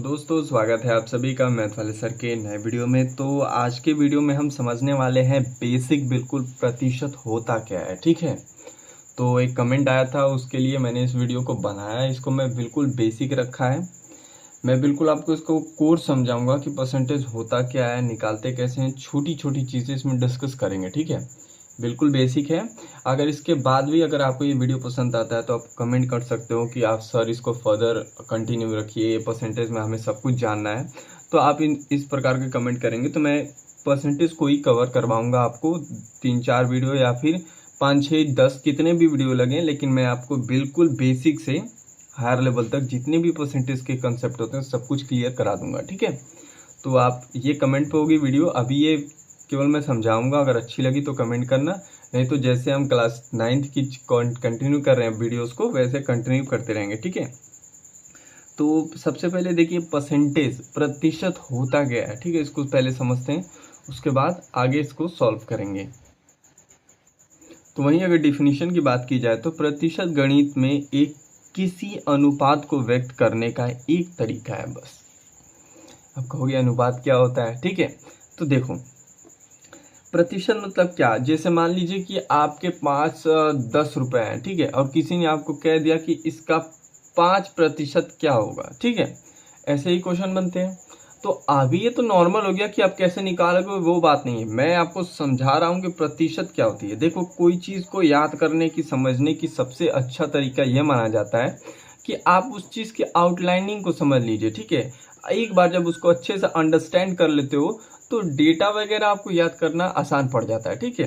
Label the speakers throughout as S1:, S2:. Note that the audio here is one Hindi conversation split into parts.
S1: दोस्तों स्वागत है आप सभी का मैथ वाले सर के नए वीडियो में। तो आज के वीडियो में हम समझने वाले हैं बेसिक बिल्कुल प्रतिशत होता क्या है। ठीक है, तो एक कमेंट आया था, उसके लिए मैंने इस वीडियो को बनाया। इसको मैं बिल्कुल बेसिक रखा है। मैं बिल्कुल आपको इसको कोर्स समझाऊंगा कि परसेंटेज होता क्या है, निकालते कैसे हैं, छोटी छोटी चीज़ें इसमें डिस्कस करेंगे। ठीक है, बिल्कुल बेसिक है। अगर इसके बाद भी अगर आपको ये वीडियो पसंद आता है तो आप कमेंट कर सकते हो कि आप सर इसको फर्दर कंटिन्यू रखिए, परसेंटेज में हमें सब कुछ जानना है। तो आप इस प्रकार के कमेंट करेंगे तो मैं परसेंटेज को ही कवर करवाऊंगा आपको 3-4 वीडियो या फिर 5-6-10 कितने भी वीडियो लगे, लेकिन मैं आपको बिल्कुल बेसिक से हायर लेवल तक जितने भी परसेंटेज के कंसेप्ट होते हैं सब कुछ क्लियर करा दूंगा। ठीक है, तो आप ये कमेंट पे होगी वीडियो। अभी ये केवल मैं समझाऊंगा, अगर अच्छी लगी तो कमेंट करना, नहीं तो जैसे हम क्लास 9th की कंटिन्यू कर रहे हैं वीडियोस को वैसे कंटिन्यू करते रहेंगे। ठीक है, तो सबसे पहले देखिए परसेंटेज प्रतिशत होता क्या है। ठीक है, इसको पहले समझते हैं, उसके बाद आगे इसको सॉल्व करेंगे। तो वहीं अगर डिफिनीशन की बात की जाए तो प्रतिशत गणित में एक किसी अनुपात को व्यक्त करने का एक तरीका है बस। अब कहोगे अनुपात क्या होता है। ठीक है, तो देखो प्रतिशत मतलब क्या, जैसे मान लीजिए कि आपके पास 10 रुपए हैं। ठीक है, और किसी ने आपको कह दिया कि इसका 5% क्या होगा। ठीक है, ऐसे ही क्वेश्चन बनते हैं। तो अभी ये तो नॉर्मल हो गया कि आप कैसे निकालोगे वो बात नहीं है, मैं आपको समझा रहा हूँ कि प्रतिशत क्या होती है। देखो कोई चीज़ को याद करने की, समझने की सबसे अच्छा तरीका यह माना जाता है कि आप उस चीज़ की आउटलाइनिंग को समझ लीजिए। ठीक है, एक बार जब उसको अच्छे से अंडरस्टैंड कर लेते हो तो डेटा वगैरह आपको याद करना आसान पड़ जाता है। ठीक है,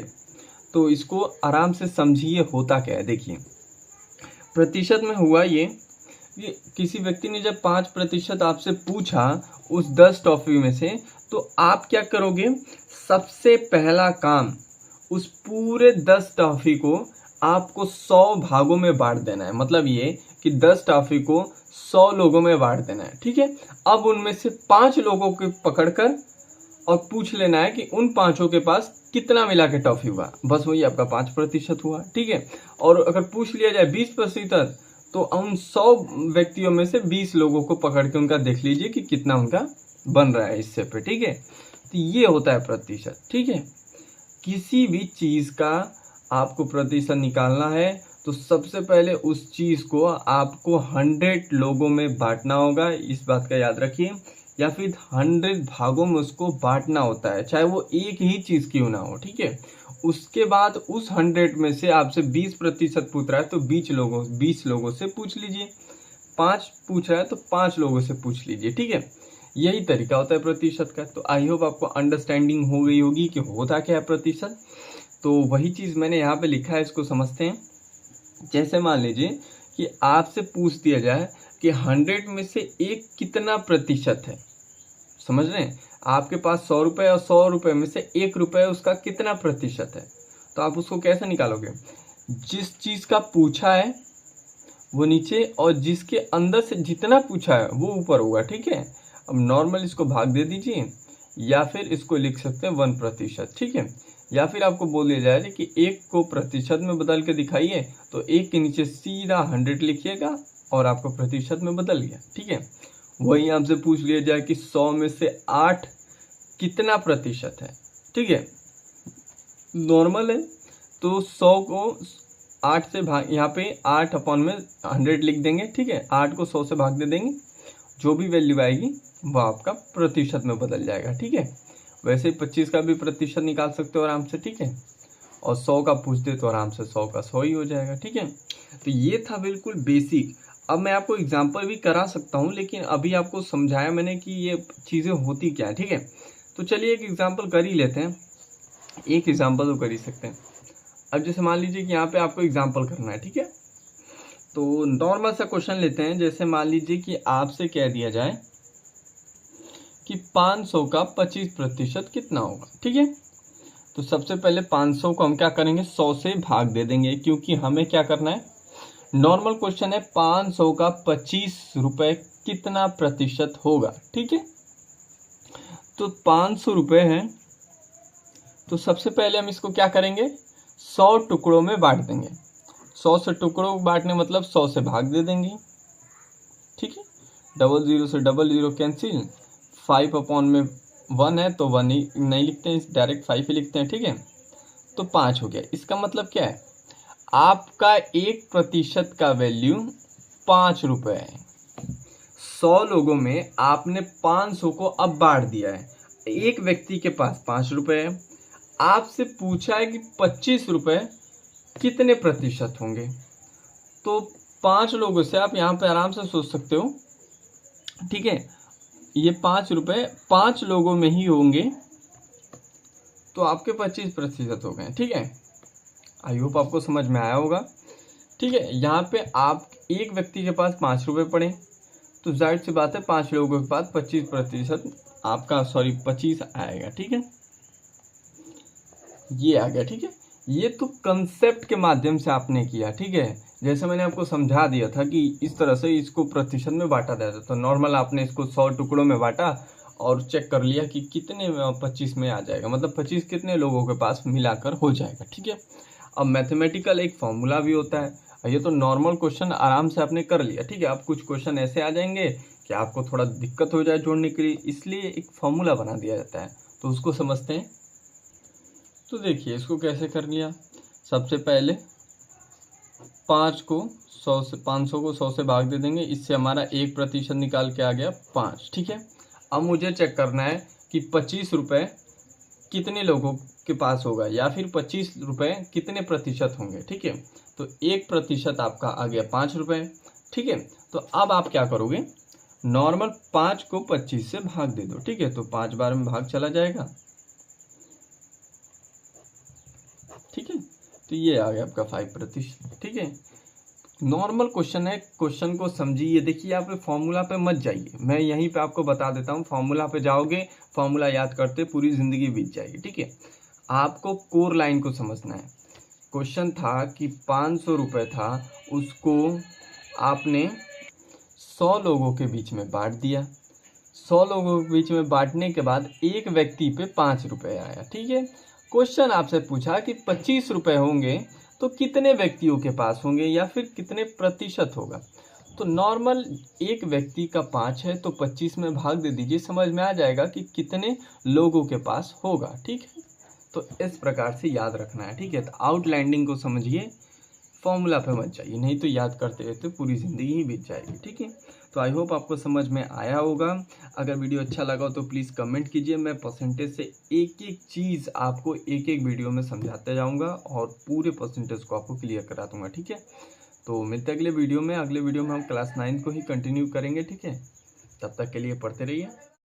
S1: तो इसको आराम से समझिए होता क्या है। देखिए प्रतिशत में हुआ ये कि किसी व्यक्ति ने जब 5% आपसे पूछा उस 10 टॉफी में से, तो आप क्या करोगे, सबसे पहला काम उस पूरे 10 टॉफी को आपको 100 भागों में बांट देना है। मतलब ये कि 10 टॉफी को 100 लोगों में बांट देना है। ठीक है, अब उनमें से 5 लोगों को पकड़कर और पूछ लेना है कि उन 5 के पास कितना मिला के टॉफी हुआ, बस वही आपका 5% हुआ। ठीक है, और अगर पूछ लिया जाए 20%, तो उन 100 व्यक्तियों में से 20 लोगों को पकड़ के उनका देख लीजिए कि कितना उनका बन रहा है हिस्से पे। ठीक है, तो ये होता है प्रतिशत। ठीक है, किसी भी चीज़ का आपको प्रतिशत निकालना है तो सबसे पहले उस चीज़ को आपको 100 लोगों में बांटना होगा, इस बात का याद रखिए, या फिर 100 भागों में उसको बांटना होता है, चाहे वो एक ही चीज़ क्यों ना हो। ठीक है, उसके बाद उस 100 में से आपसे 20% पूछ रहा है तो 20 लोगों से पूछ लीजिए, 5 पूछ रहा है तो 5 लोगों से पूछ लीजिए। ठीक है, यही तरीका होता है प्रतिशत का। तो आई होप आपको अंडरस्टैंडिंग हो गई होगी कि होता क्या है प्रतिशत। तो वही चीज़ मैंने यहाँ पे लिखा है, इसको समझते हैं। जैसे मान लीजिए कि आपसे पूछ दिया जाए कि 100 में से एक कितना प्रतिशत है, समझ रहे हैं, आपके पास 100 रुपये और 100 रुपये में से 1 रुपये उसका कितना प्रतिशत है, तो आप उसको कैसे निकालोगे, जिस चीज़ का पूछा है वो नीचे और जिसके अंदर से जितना पूछा है वो ऊपर होगा। ठीक है, अब नॉर्मल इसको भाग दे दीजिए या फिर इसको लिख सकते हैं 1%। ठीक है, या फिर आपको बोल दिया जाए कि 1 को प्रतिशत में बदल के दिखाइए, तो 1 के नीचे सीधा 100 लिखिएगा और आपको प्रतिशत में बदल गया। ठीक है, वहीं आपसे पूछ लिया जाए कि 100 में से 8 कितना प्रतिशत है। ठीक है, नॉर्मल है तो 100 को 8 से भाग, यहाँ पे 8 अपॉन में 100 लिख देंगे। ठीक है, 8 को 100 से भाग दे देंगे, जो भी वैल्यू आएगी वो आपका प्रतिशत में बदल जाएगा। ठीक है, वैसे ही 25 का भी प्रतिशत निकाल सकते हो आराम से। ठीक है, और 100 का पूछ दे तो आराम से 100 का 100 ही हो जाएगा। ठीक है, तो ये था बिल्कुल बेसिक। अब मैं आपको एग्जांपल भी करा सकता हूँ, लेकिन अभी आपको समझाया मैंने कि ये चीज़ें होती क्या है। ठीक है, तो चलिए एक एग्जांपल कर ही लेते हैं। एक एग्जांपल तो कर ही सकते हैं। अब जैसे मान लीजिए कि यहाँ पे आपको एग्जांपल करना है। ठीक है, तो नॉर्मल सा क्वेश्चन लेते हैं। जैसे मान लीजिए कि आपसे कह दिया जाए कि 500 का 25% कितना होगा। ठीक है, तो सबसे पहले 500 को हम क्या करेंगे, 100 से भाग दे देंगे, क्योंकि हमें क्या करना है, नॉर्मल क्वेश्चन है 500 का 25 रुपये कितना प्रतिशत होगा। ठीक है, तो 500 रुपये हैं, तो सबसे पहले हम इसको क्या करेंगे, 100 टुकड़ों में बांट देंगे। 100 से टुकड़ों को बांटने मतलब 100 से भाग दे देंगे। ठीक है, 00 से 00 कैंसिल, 5 अपॉन में 1 है तो 1 ही नहीं लिखते हैं, डायरेक्ट 5 ही लिखते हैं, ठीक है। तो 5 हो गया। इसका मतलब क्या है, आपका 1% का वैल्यू 5 रुपये है। 100 लोगों में आपने 500 को अब बांट दिया है। एक व्यक्ति के पास 5 रुपये है, आपसे पूछा है कि 25 रुपये कितने प्रतिशत होंगे। तो 5 लोगों से आप यहाँ पे आराम से सोच सकते हो, ठीक है। ये 5 रुपये 5 लोगों में ही होंगे तो आपके 25% हो गए, ठीक है। आई होप आपको समझ में आया होगा, ठीक है। यहाँ पे आप एक व्यक्ति के पास 5 रुपये पड़े तो जाहिर सी बात है 5 लोगों के पास 25% आपका 25 आएगा, ठीक है। ये आ गया, ठीक है। ये तो कंसेप्ट के माध्यम से आपने किया, ठीक है। जैसे मैंने आपको समझा दिया था कि इस तरह से इसको प्रतिशत में बांटा जाता है। तो नॉर्मल आपने इसको 100 टुकड़ों में बांटा और चेक कर लिया कि कितने 25 में आ जाएगा, मतलब 25 कितने लोगों के पास मिलाकर हो जाएगा, ठीक है। अब मैथमेटिकल एक फॉर्मूला भी होता है। ये तो नॉर्मल क्वेश्चन आराम से आपने कर लिया, ठीक है। अब कुछ क्वेश्चन ऐसे आ जाएंगे कि आपको थोड़ा दिक्कत हो जाए जोड़ने के लिए, इसलिए एक फॉर्मूला बना दिया जाता है, तो उसको समझते हैं। तो देखिए इसको कैसे कर लिया। सबसे पहले 500 को 100 से भाग दे देंगे, इससे हमारा 1% निकाल के आ गया 5, ठीक है। अब मुझे चेक करना है कि 25 रुपये कितने लोगों के पास होगा या फिर 25 रुपये कितने प्रतिशत होंगे, ठीक है। तो 1% आपका आ गया 5 रुपये, ठीक है। तो अब आप क्या करोगे, नॉर्मल 5 को 25 से भाग दे दो, ठीक है। तो 5 बार में भाग चला जाएगा, ठीक है। तो ये आ गया आपका 5%, ठीक है। नॉर्मल क्वेश्चन है, क्वेश्चन को समझिए। देखिए आप फॉर्मूला पे मत जाइए, मैं यहीं पे आपको बता देता हूँ। फॉर्मूला पे जाओगे, फॉर्मूला याद करते पूरी ज़िंदगी बीत जाएगी, ठीक है। आपको कोर लाइन को समझना है। क्वेश्चन था कि 500 रुपये था, उसको आपने 100 लोगों के बीच में बांट दिया। 100 लोगों के बीच में बांटने के बाद एक व्यक्ति पे 5 रुपये आया, ठीक है। क्वेश्चन आपसे पूछा कि 25 रुपये होंगे तो कितने व्यक्तियों के पास होंगे या फिर कितने प्रतिशत होगा। तो नॉर्मल एक व्यक्ति का 5 है तो 25 में भाग दे दीजिए, समझ में आ जाएगा कि कितने लोगों के पास होगा, ठीक है। तो इस प्रकार से याद रखना है, ठीक है। तो आउटलाइनिंग को समझिए, फॉर्मूला पे मत जाइए, नहीं तो याद करते रहते पूरी ज़िंदगी ही बीत जाएगी, ठीक है। तो आई होप आपको समझ में आया होगा। अगर वीडियो अच्छा लगा तो प्लीज़ कमेंट कीजिए। मैं परसेंटेज से एक एक चीज़ आपको एक एक वीडियो में समझाते जाऊंगा और पूरे परसेंटेज को आपको क्लियर करा दूंगा, ठीक है। तो मिलते हैं अगले वीडियो में। अगले वीडियो में हम क्लास 9 को ही कंटिन्यू करेंगे, ठीक है। तब तक के लिए पढ़ते रहिए।